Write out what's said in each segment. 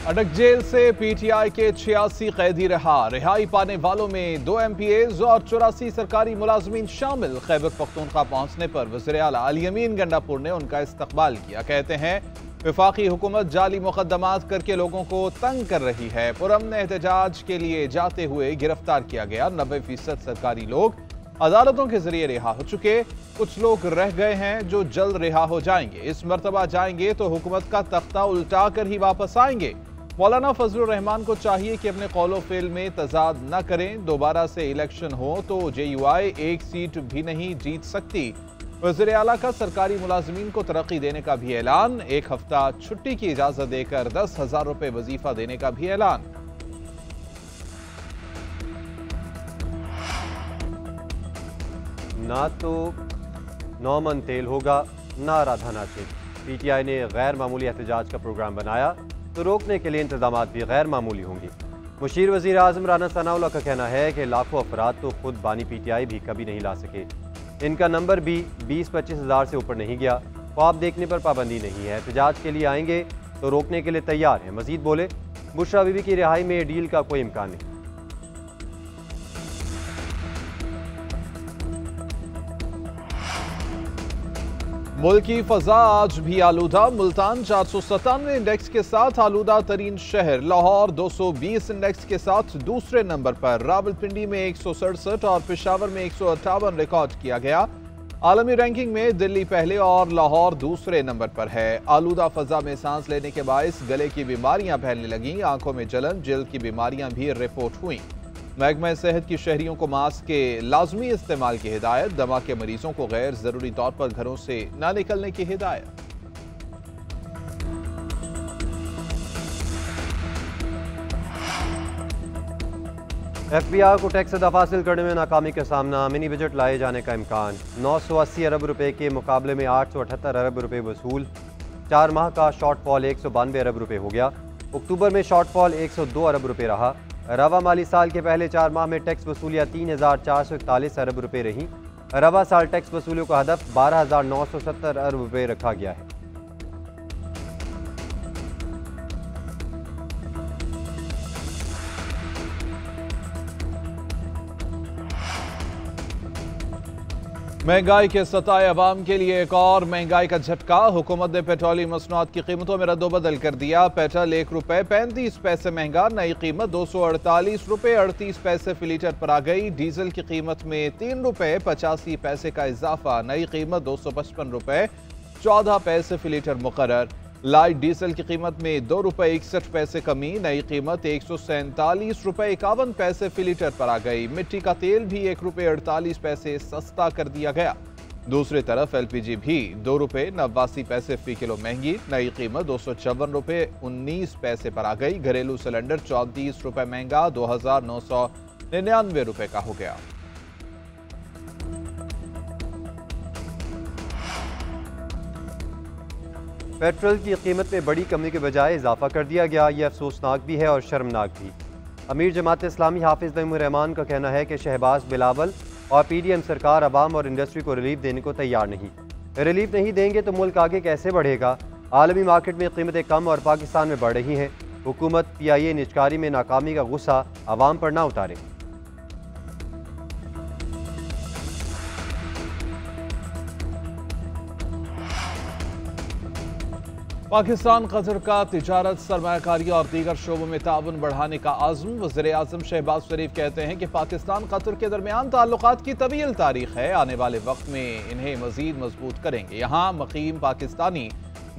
अटक जेल से पीटीआई के 86 कैदी रिहाई पाने वालों में 2 MPAs और 84 सरकारी मुलाजमीन शामिल। खैबर पख्तूनख्वा पहुंचने पर वज़ीर आला अली अमीन गंडापुर ने उनका इस्तकबाल किया। कहते हैं वफाकी हुकूमत जाली मुकदमात करके लोगों को तंग कर रही है। पुरअमन एहतजाज के लिए जाते हुए गिरफ्तार किया गया। 90% सरकारी लोग अदालतों के जरिए रिहा हो चुके। कुछ लोग रह गए हैं जो जल्द रिहा हो जाएंगे। इस मर्तबा जाएंगे तो हुकूमत का तख्ता उल्टा कर ही वापस आएंगे। मौलाना फजलुर रहमान को चाहिए कि अपने कौलो फेल में तजाद न करें। दोबारा से इलेक्शन हो तो JUI एक सीट भी नहीं जीत सकती। वज़ीर आला का सरकारी मुलाजमीन को तरक्की देने का भी ऐलान। 1 हफ्ता छुट्टी की इजाजत देकर 10,000 रुपए वजीफा देने का भी ऐलान। ना तो 9 मन तेल होगा ना राधा नाचे। PTI ने गैर मामूली एहतजाज का प्रोग्राम बनाया तो रोकने के लिए इंतजाम भी गैर मामूली होंगी। मुशीर वज़ीर आज़म राना सनाउल्लाह का कहना है कि लाखों अफराद तो खुद बानी PTI भी कभी नहीं ला सके। इनका नंबर भी 20-25 हज़ार से ऊपर नहीं गया। ख्वाब देखने पर पाबंदी नहीं है। एहतजाज के लिए आएंगे तो रोकने के लिए तैयार हैं। मजीद बोले बुशरा बीबी की रिहाई में डील का कोई इम्कान नहीं। मुल्क की फजा आज भी आलूदा। मुल्तान 497 इंडेक्स के साथ आलूदा तरीन शहर। लाहौर 220 इंडेक्स के साथ दूसरे नंबर पर। रावलपिंडी में 167 और पेशावर में 158 रिकॉर्ड किया गया। आलमी रैंकिंग में दिल्ली पहले और लाहौर दूसरे नंबर पर है। आलूदा फजा में सांस लेने के बायस गले की बीमारियां फैलने लगीं। आंखों में जलन, जल्द की बीमारियां भी रिपोर्ट हुई। महकमा सेहत की शहरियों को मास्क के लाजमी इस्तेमाल की हिदायत। दमा के मरीजों को गैर जरूरी तौर पर घरों से न निकलने की हिदायत। FBI को टैक्स अदा हासिल करने में नाकामी का सामना। मिनी बजट लाए जाने का इम्कान। 980 अरब रुपए के मुकाबले में 878 अरब रुपए वसूल। 4 माह का शॉर्टफॉल 192 अरब रुपए हो गया। अक्टूबर में शॉर्टफॉल 102 अरब रुपए रहा। रवा माली साल के पहले 4 माह में टैक्स वसूलियाँ 3,441 अरब रुपए रहीं। रवा साल टैक्स वसूलियों का हदफ 12,970 अरब रुपए रखा गया है। महंगाई के सताए अवाम के लिए एक और महंगाई का झटका। हुकूमत ने पेट्रोलियम मसनूआत की कीमतों में रद्दोबदल कर दिया। पेट्रोल 1 रुपए 35 पैसे महंगा। नई कीमत 248 रुपए 38 पैसे फी लीटर पर आ गई। डीजल की कीमत में 3 रुपए 85 पैसे का इजाफा। नई कीमत 255 रुपए 14 पैसे फी लीटर मुकर्रर। लाइट डीजल की कीमत में 2 रुपए 61 पैसे कमी। नई कीमत 147 रुपए 51 पैसे फी लीटर पर आ गई। मिट्टी का तेल भी 1 रुपए 48 पैसे सस्ता कर दिया गया। दूसरी तरफ LPG भी 2 रुपए 89 पैसे फी किलो महंगी। नई कीमत 254 रुपए 19 पैसे पर आ गई। घरेलू सिलेंडर 34 रुपए महंगा 2,999 रुपए का हो गया। पेट्रोल की कीमत में बड़ी कमी के बजाय इजाफा कर दिया गया। यह अफसोसनाक भी है और शर्मनाक भी। अमीर जमात इस्लामी हाफिज तैमूर रहमान का कहना है कि शहबाज बिलावल और PDM सरकार अवाम और इंडस्ट्री को रिलीफ देने को तैयार नहीं। रिलीफ नहीं देंगे तो मुल्क आगे कैसे बढ़ेगा। आलमी मार्केट में कीमतें कम और पाकिस्तान में बढ़ रही हैं। हुकूमत PIA निजकारी में नाकामी का गुस्सा अवाम पर ना उतारे। पाकिस्तान कतर का तिजारत, सरमायाकारी और दीगर शोबों में ताउन बढ़ाने का आज़म। वज़ीर आज़म शहबाज शरीफ कहते हैं कि पाकिस्तान कतर के दरमियान ताल्लुकात की तवील तारीख है। आने वाले वक्त में इन्हें मजीद मजबूत करेंगे। यहाँ मकीम पाकिस्तानी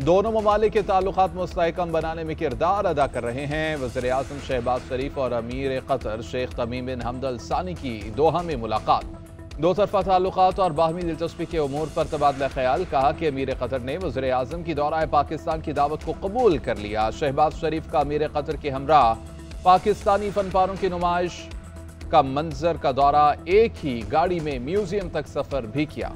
दोनों ममालिक के ताल्लुकात मुस्तहकम बनाने में किरदार अदा कर रहे हैं। वज़ीर आज़म शहबाज शरीफ और अमीर कतर शेख तमीम बिन हमद अल सानी की दोहा में मुलाकात। दो तरफा ताल्लुकात और बाहमी दिलचस्पी के उमूर पर तबादला ख्याल। कहा कि अमीर कतर ने वज़ीर आज़म की दौरा पाकिस्तान की दावत को कबूल कर लिया। शहबाज शरीफ का अमीर कतर के हमरा पाकिस्तानी फनपारों की नुमाइश का मंजर का दौरा, एक ही गाड़ी में म्यूजियम तक सफर भी किया।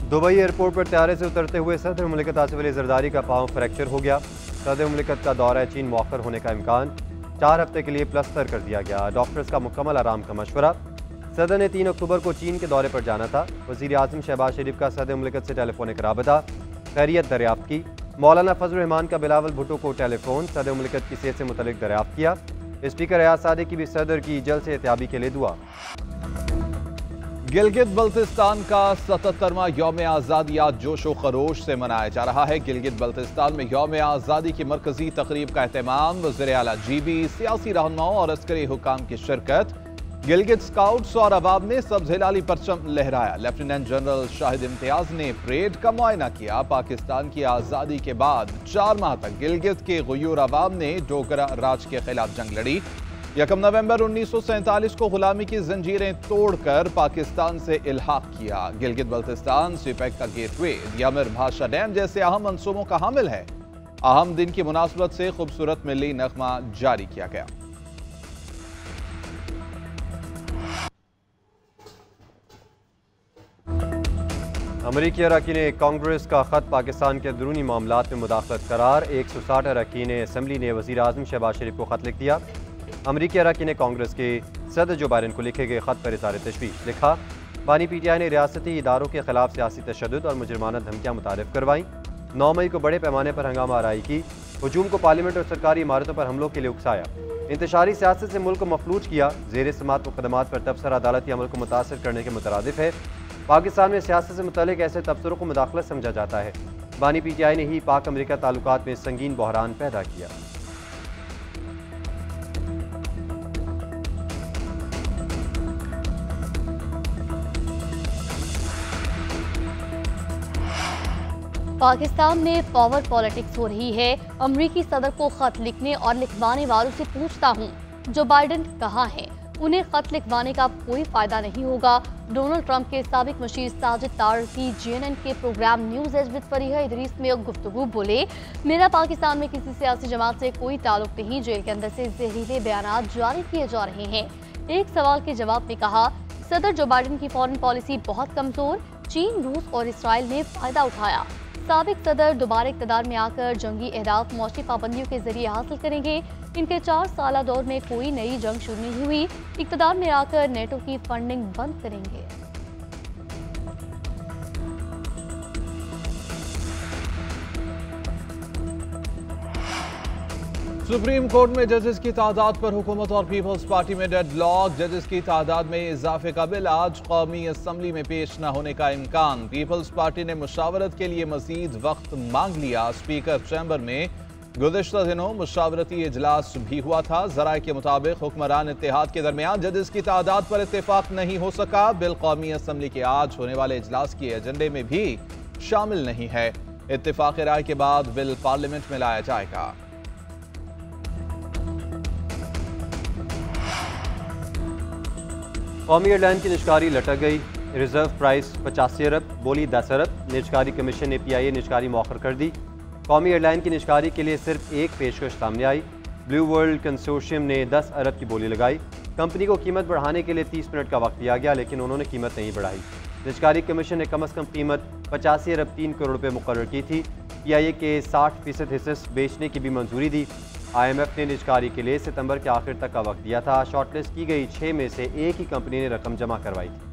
दुबई एयरपोर्ट पर तैयारे से उतरते हुए सदर मुमलिकत आसिफ अली जरदारी का पांव फ्रैक्चर हो गया। सदर मुमलिकत का दौरा चीन मौखर होने का इम्कान। 4 हफ्ते के लिए प्लस्तर कर दिया गया। डॉक्टर्स का मुकम्मल आराम का मशवरा। सदर ने 3 अक्टूबर को चीन के दौरे पर जाना था। वज़ीर आज़म शहबाज शरीफ का सदर मुमलिकत से टेलीफोनिक राबता। खैरियत दरियाफ्त की। मौलाना फजल रहमान का बिलावल भुट्टो को टेलीफोन, सदर मुमलिकत की सेहत से मुतल्लिक दरियाफ्त किया। स्पीकर रियाज सादिक की भी सदर की जल्द से एहतियाबी के लिए दुआ। गिलगित बल्तिस्तान का 77वां यौम आज़ादी आज जोशो खरोश से मनाया जा रहा है। गिलगित बल्तिस्तान में यौम आज़ादी की मरकजी तकरीब का एहतमाम, वज़ीर आला GB, सियासी रहनुमाओं और अस्करी हुकाम की शिरकत। गिलगित स्काउट्स और अवाम ने सब्ज़ हिलाली परचम लहराया। लेफ्टिनेंट जनरल शाहिद इम्तियाज ने परेड का मुआयना किया। पाकिस्तान की आज़ादी के बाद 4 माह तक गिलगित के गुयूर अवाम ने डोगरा राज के खिलाफ जंग लड़ी। 1 नवंबर 1947 को गुलामी की जंजीरें तोड़कर पाकिस्तान से इल्हाक किया। गिलगित बल्तिस्तान सीपैक का गेटवे, यामिर भाषा डैम जैसे अहम मंसूबों का हामिल है। अहम दिन की मुनासबत से खूबसूरत मिली नगमा जारी किया गया। अमरीकी अरकान कांग्रेस का खत पाकिस्तान के अंदरूनी मामलात में मुदाखलत करार। 160 अरकान असम्बली ने वज़ीर आज़म शहबाज शरीफ को खत लिख दिया। अमरीकी अरकान कांग्रेस के सदर जो बाइडेन को लिखे गए खत पर इज़हार तशवीश लिखा। बानी PTI ने रियासती इदारों के खिलाफ सियासी तशद्दुद और मुजरिमाना धमकियाँ मुतारिफ करवाई। 9 मई को बड़े पैमाने पर हंगामा आराई की। हुजूम को पार्लियामेंट और सरकारी इमारतों पर हमलों के लिए उकसाया। इंतशारी सियासत से मुल्क को मफलूज किया। ज़ेर समात मुकदमात पर तबसरा अदालती अमल को मुतासर करने के मुतरादिफ है। पाकिस्तान में सियासत से मुतालिक ऐसे तबसरों को मुदाखलत समझा जाता है। बानी PTI ने ही पाक अमरीका ताल्लुकात में संगीन बहरान पैदा किया। पाकिस्तान में पावर पॉलिटिक्स हो रही है। अमरीकी सदर को खत लिखने और लिखवाने वालों से पूछता हूँ, जो बाइडेन कहाँ हैं? उन्हें खत लिखवाने का कोई फायदा नहीं होगा। डोनाल्ड ट्रंप के साबिक मशीर साजिद तारकी CNN के programme News Edge with Fareeha Idrees में गुफ्तगू बोले, मेरा पाकिस्तान में किसी सियासी जमात से कोई ताल्लुक नहीं। जेल के अंदर से जहरीले बयान जारी किए जा रहे हैं। एक सवाल के जवाब में कहा, सदर जो बाइडेन की फॉरेन पॉलिसी बहुत कमजोर, चीन, रूस और इसराइल ने फायदा उठाया। साबिक सदर दोबारा इक़्तिदार में आकर जंगी अहदाफ मौसमी पाबंदियों के जरिए हासिल करेंगे। इनके 4 साल दौर में कोई नई जंग शुरू नहीं हुई। इक़्तिदार में आकर नेटो की फंडिंग बंद करेंगे। सुप्रीम कोर्ट में जजेस की तादाद पर हुकूमत और पीपल्स पार्टी में डेडलॉक। जजेस की तादाद में इजाफे का बिल आज कौमी असम्बली में पेश न होने का इम्कान। पीपल्स पार्टी ने मुशावरत के लिए मजीद वक्त मांग लिया। स्पीकर चैम्बर में गुज़िश्ता दिनों मुशावरती इजलास भी हुआ था। जराए के मुताबिक हुक्मरान इत्तेहाद के दरमियान जजेस की तादाद पर इत्तेफाक नहीं हो सका। बिल कौमी असम्बली के आज होने वाले इजलास के एजेंडे में भी शामिल नहीं है। इत्तेफाक राय के बाद बिल पार्लियामेंट में लाया जाएगा। कौमी एयरलाइन की निजकारी लटक गई। रिजर्व प्राइस 85 अरब, बोली 10 अरब। निजकारी कमीशन ने PIA निजकारी मौखर कर दी। कौमी एयरलाइन की निजकारी के लिए सिर्फ एक पेशकश सामने आई। ब्लू वर्ल्ड कंसोर्शियम ने 10 अरब की बोली लगाई। कंपनी को कीमत बढ़ाने के लिए 30 मिनट का वक्त दिया गया, लेकिन उन्होंने कीमत नहीं बढ़ाई। निजकारी कमीशन ने कम अज़ कम कीमत 85 अरब 3 करोड़ रुपये मुकर्रर की थी। PIA के 60% हिस्से बेचने की भी मंजूरी दी। IMF ने निजकारी के लिए सितंबर के आखिर तक का वक्त दिया था। शॉर्टलिस्ट की गई 6 में से एक ही कंपनी ने रकम जमा करवाई थी।